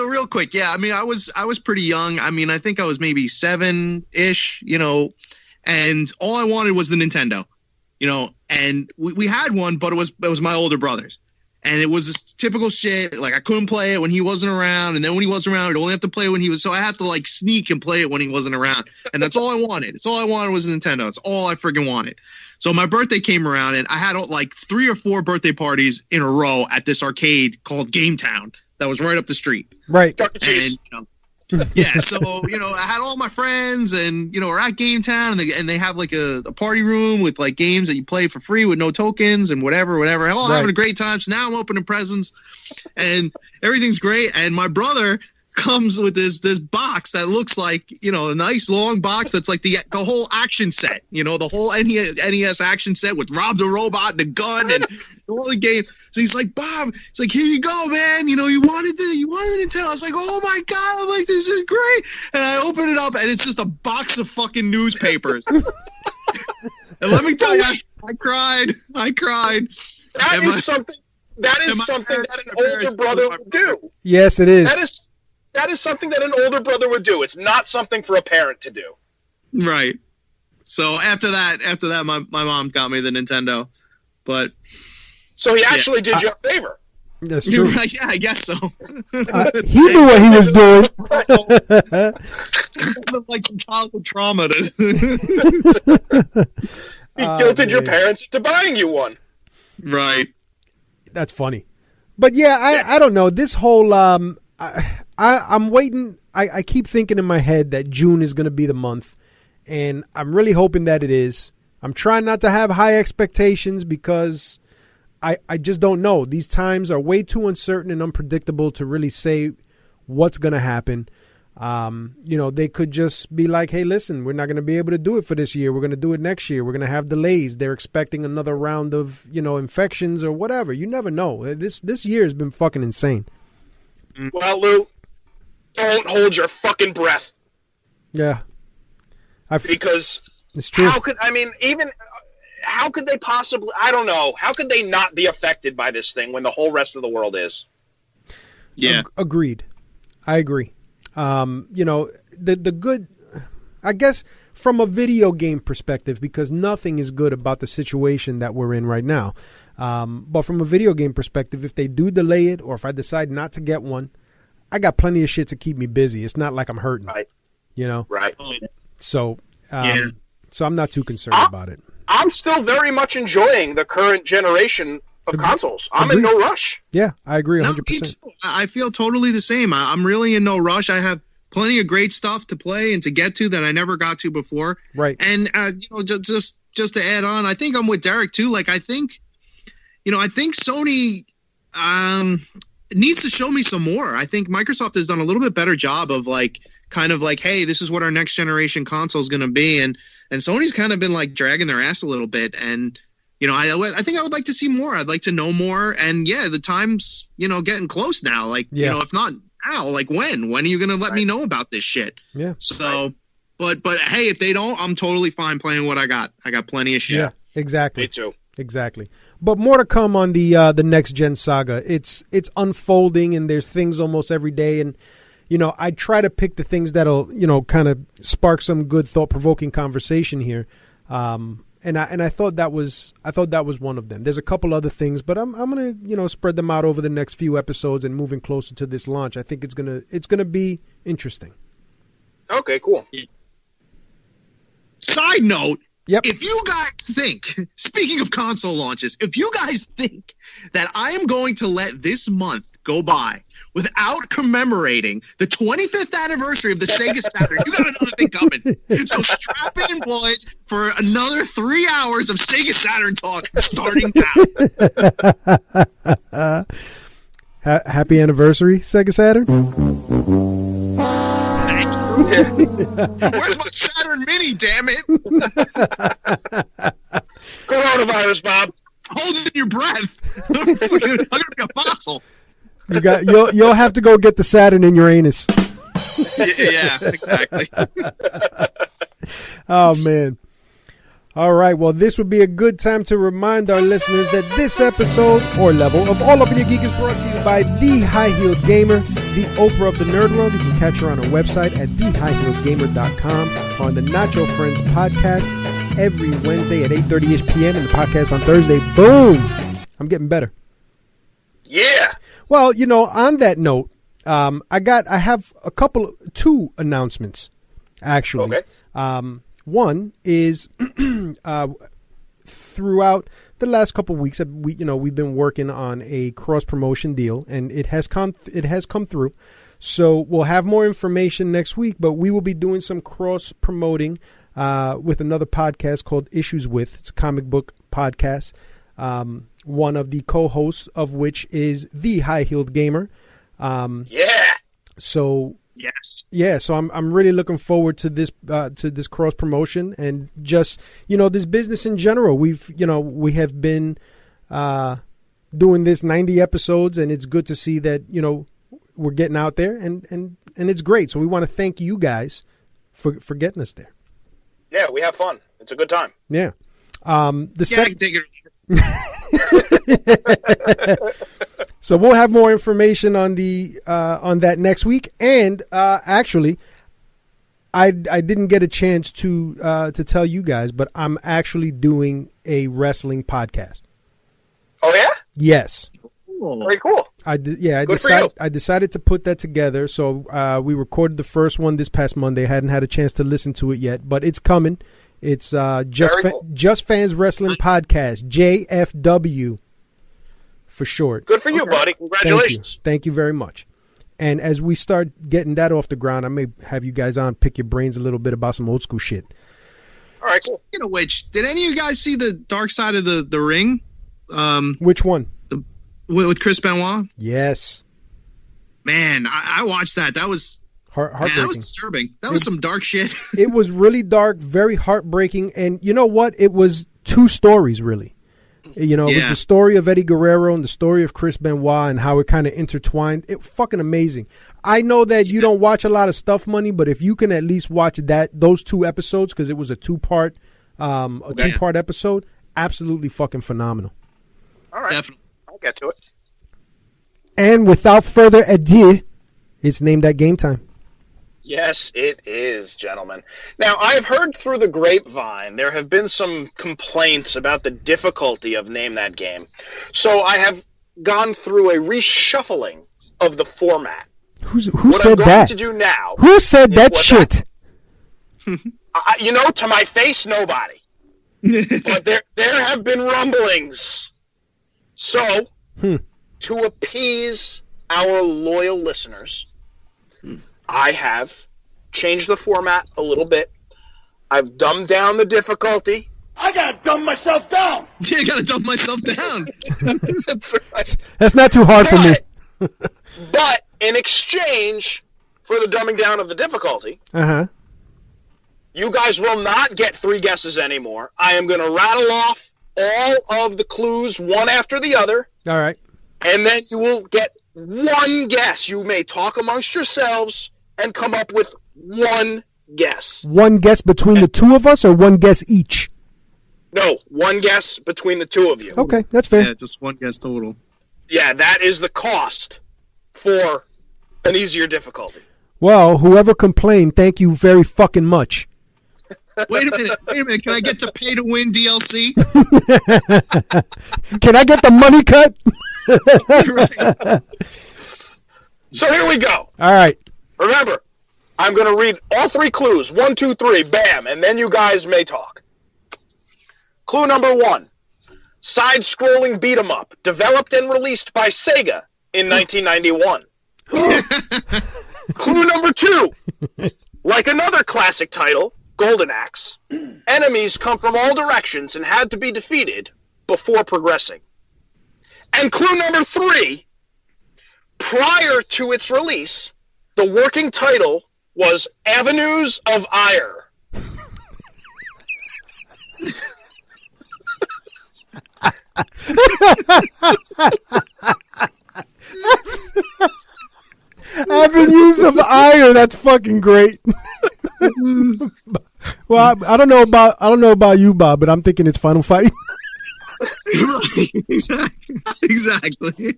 real quick. Yeah. I mean, I was pretty young. I mean, I think I was maybe 7-ish, and all I wanted was the Nintendo, and we had one, but it was my older brother's. And it was this typical shit. Like, I couldn't play it when he wasn't around. And then when he wasn't around, I'd only have to play it when he was. So I had to, sneak and play it when he wasn't around. And that's all I wanted. It's all I wanted was a Nintendo. That's all I friggin' wanted. So my birthday came around, and I had, 3 or 4 birthday parties in a row at this arcade called Game Town that was right up the street. Right. And, yeah, so, I had all my friends, and, we're at Game Town, and they have, a party room with, games that you play for free with no tokens and whatever. All having a great time. So now I'm opening presents, and everything's great. And my brother comes with this box that looks like, a nice long box that's like the whole action set, the whole NES action set with Rob the Robot and the gun and all the games. So he's like, Bob, it's like, here you go, man. You wanted the Nintendo. I was like, oh my God, I'm like, this is great. And I open it up, and it's just a box of fucking newspapers. And let me tell you, I cried. That is something That is something that an older brother would do. Yes, it is. That is something that an older brother would do. It's not something for a parent to do. Right. So after that, my mom got me the Nintendo, but so he actually did you a favor. That's true. Right, yeah, I guess so. He knew what he was doing. Like some childhood trauma. He guilted your parents into buying you one. Right. That's funny. But yeah, I don't know. This whole I'm waiting. I keep thinking in my head that June is going to be the month, and I'm really hoping that it is. I'm trying not to have high expectations because I just don't know. These times are way too uncertain and unpredictable to really say what's going to happen. They could just be like, hey, listen, we're not going to be able to do it for this year. We're going to do it next year. We're going to have delays. They're expecting another round of, infections or whatever. You never know. This year has been fucking insane. Well, Lou, don't hold your fucking breath. Yeah. Because it's true. How could they possibly, I don't know, how could they not be affected by this thing when the whole rest of the world is? Yeah. Agreed. I agree. The good, I guess from a video game perspective, because nothing is good about the situation that we're in right now. But from a video game perspective, if they do delay it or if I decide not to get one, I got plenty of shit to keep me busy. It's not like I'm hurting, right? Right. So, yeah. So I'm not too concerned about it. I'm still very much enjoying the current generation of consoles. I'm in no rush. Yeah, I agree 100%. No, me too. I feel totally the same. I'm really in no rush. I have plenty of great stuff to play and to get to that I never got to before. Right. And just to add on, I think I'm with Derek too. Like I think Sony needs to show me some more. I think Microsoft has done a little bit better job of kind of like, hey, this is what our next generation console is going to be, and Sony's kind of been like dragging their ass a little bit. And I think I would like to see more. I'd like to know more. And yeah, the time's getting close now. If not now, when are you going to let me know about this shit? Yeah. So, but hey, if they don't, I'm totally fine playing what I got. I got plenty of shit. Yeah, exactly. Me too. Exactly. But more to come on the next gen saga. It's unfolding, and there's things almost every day. And I try to pick the things that'll kind of spark some good thought provoking conversation here. And I thought that was one of them. There's a couple other things, but I'm gonna spread them out over the next few episodes and moving closer to this launch. I think it's gonna be interesting. Okay, cool. Side note. Yep. If you guys think, speaking of console launches, if you guys think that I am going to let this month go by without commemorating the 25th anniversary of the Sega Saturn, you got another thing coming. So strap in, boys, for another 3 hours of Sega Saturn talk starting now. Happy anniversary, Sega Saturn. Where's my Saturn Mini, damn it? Coronavirus, Bob. Holding your breath. I'm gonna be a fossil. You'll have to go get the Saturn in your anus. Yeah, exactly. Oh man. All right, well, this would be a good time to remind our listeners that this episode or level of All Up in Your Geek is brought to you by The High Heeled Gamer, the Oprah of the Nerd World. You can catch her on our website at thehighheeledgamer.com, on the Nacho Friends podcast every Wednesday at 8:30ish p.m. and the podcast on Thursday. Boom! I'm getting better. Yeah. Well, on that note, I have two announcements, actually. Okay. One is throughout the last couple of weeks, we've been working on a cross promotion deal, and it has come through. So we'll have more information next week, but we will be doing some cross promoting with another podcast called Issues With. It's a comic book podcast. One of the co-hosts of which is the High Heeled Gamer. Yeah. So. Yes. Yeah, so I'm really looking forward to this cross promotion and just this business in general. We have been doing this 90 episodes, and it's good to see that we're getting out there and it's great. So we want to thank you guys for getting us there. Yeah, we have fun. It's a good time. Yeah. I can take it. So we'll have more information on the on that next week. And actually, I didn't get a chance to tell you guys, but I'm actually doing a wrestling podcast. Oh yeah? Yes. Very cool. I Good for you. decided to put that together. So we recorded the first one this past Monday. I hadn't had a chance to listen to it yet, but it's coming. It's Just Fans Wrestling Podcast, JFW for short. Good for you, buddy. Congratulations. Thank you very much. And as we start getting that off the ground, I may have you guys on, pick your brains a little bit about some old school shit. All right, cool. Speaking of which, did any of you guys see the Dark Side of the Ring? Which one? With Chris Benoit? Yes. Man, I watched that. That was heartbreaking. that was disturbing. That was some dark shit. It was really dark, very heartbreaking. And you know what? It was two stories, really. You know, it was the story of Eddie Guerrero and the story of Chris Benoit and how it kind of intertwined. It fucking amazing. I know that you don't watch a lot of Stuff Money, but if you can at least watch those two episodes, because it was a two-part episode, absolutely fucking phenomenal. All right. Definitely. I'll get to it. And without further ado, it's named at Game Time. Yes, it is, gentlemen. Now, I've heard through the grapevine there have been some complaints about the difficulty of Name That Game. So I have gone through a reshuffling of the format. Who said that? What I'm going to do now... Who said that shit? To my face, nobody. But there have been rumblings. So, to appease our loyal listeners, I have changed the format a little bit. I've dumbed down the difficulty. I gotta dumb myself down. Yeah, I gotta dumb myself down. That's right. That's not too hard for me. But in exchange for the dumbing down of the difficulty, you guys will not get 3 guesses anymore. I am going to rattle off all of the clues one after the other. All right. And then you will get 1 guess. You may talk amongst yourselves and come up with 1 guess. 1 guess between the two of us, or 1 guess each? No, 1 guess between the two of you. Okay, that's fair. Yeah, just 1 guess total. Yeah, that is the cost for an easier difficulty. Well, whoever complained, thank you very fucking much. Wait a minute. Can I get the pay to win DLC? Can I get the money cut? Right. So here we go. All right. Remember, I'm going to read all 3 clues. 1, 2, 3, bam, and then you guys may talk. Clue number 1. Side-scrolling beat-em-up, developed and released by Sega in 1991. Clue number 2. Like another classic title, Golden Axe, enemies come from all directions and had to be defeated before progressing. And clue number 3. Prior to its release, the working title was Avenues of Ire. Avenues of Ire. That's fucking great. Well, I don't know about you, Bob, but I'm thinking it's Final Fight. Right. Exactly.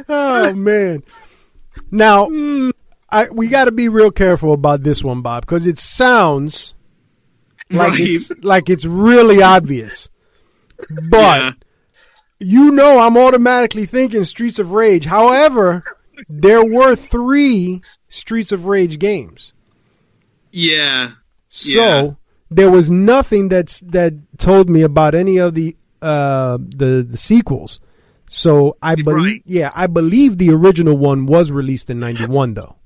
Oh man. Now, we got to be real careful about this one, Bob, because it sounds like it's really obvious. But I'm automatically thinking Streets of Rage. However, there were 3 Streets of Rage games. Yeah. So there was nothing that told me about any of the sequels. So I believe the original one was released in 91 though.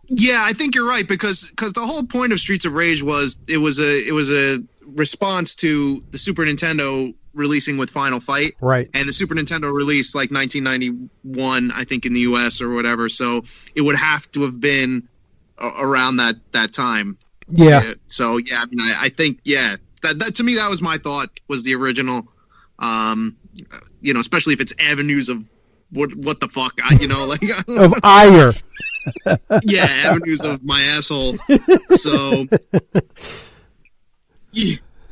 Yeah, I think you're right because the whole point of Streets of Rage was it was a response to the Super Nintendo releasing with Final Fight. Right. And the Super Nintendo released like 1991, I think, in the US or whatever. So it would have to have been around that time. Yeah. So yeah, I mean, I think that to me that was my thought was the original. Especially if it's Avenues of what the fuck, of ire. Yeah, Avenues of my asshole. So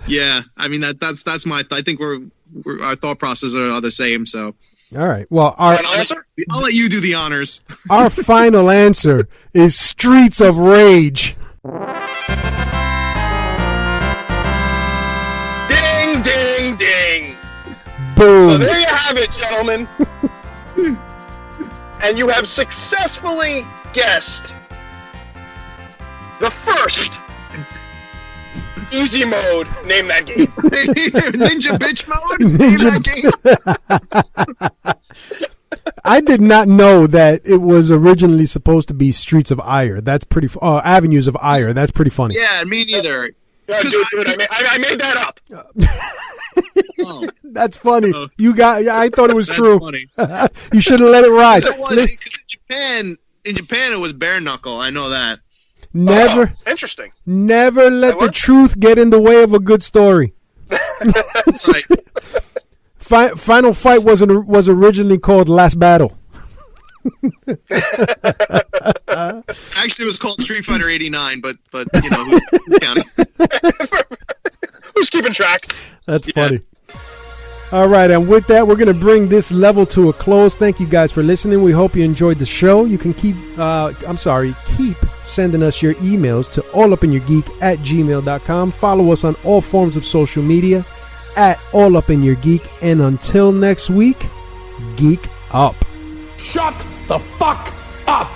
Yeah, I mean that's my. I think we're our thought processes are the same. So All right. Well, our Final answer? I'll let you do the honors. our final answer is Streets of Rage. Ding, ding, ding. Boom. So there you have it, gentlemen. And you have successfully guessed the first easy mode. Name that game. Ninja bitch mode. Name that game. I did not know that it was originally supposed to be Streets of Ire. That's pretty. Avenues of Ire. That's pretty funny. Yeah, me neither. Yeah, dude, I made that up. Oh, That's funny. Oh. You got. Yeah, I thought it was that's true. funny. You should have let it ride. It was in Japan. It was bare knuckle. I know that. Never, Interesting. never let That the works. truth get in the way of a good story. That's right. Final Fight was originally called Last Battle. Actually, it was called Street Fighter '89, but you know who's counting? Who's keeping track? That's Yeah. funny. All right, and with that, we're going to bring this level to a close. Thank you guys for listening. We hope you enjoyed the show. You can keep sending us your emails to allupinyourgeek@gmail.com. Follow us on all forms of social media at allupinyourgeek. And until next week, geek up. Shut the fuck up!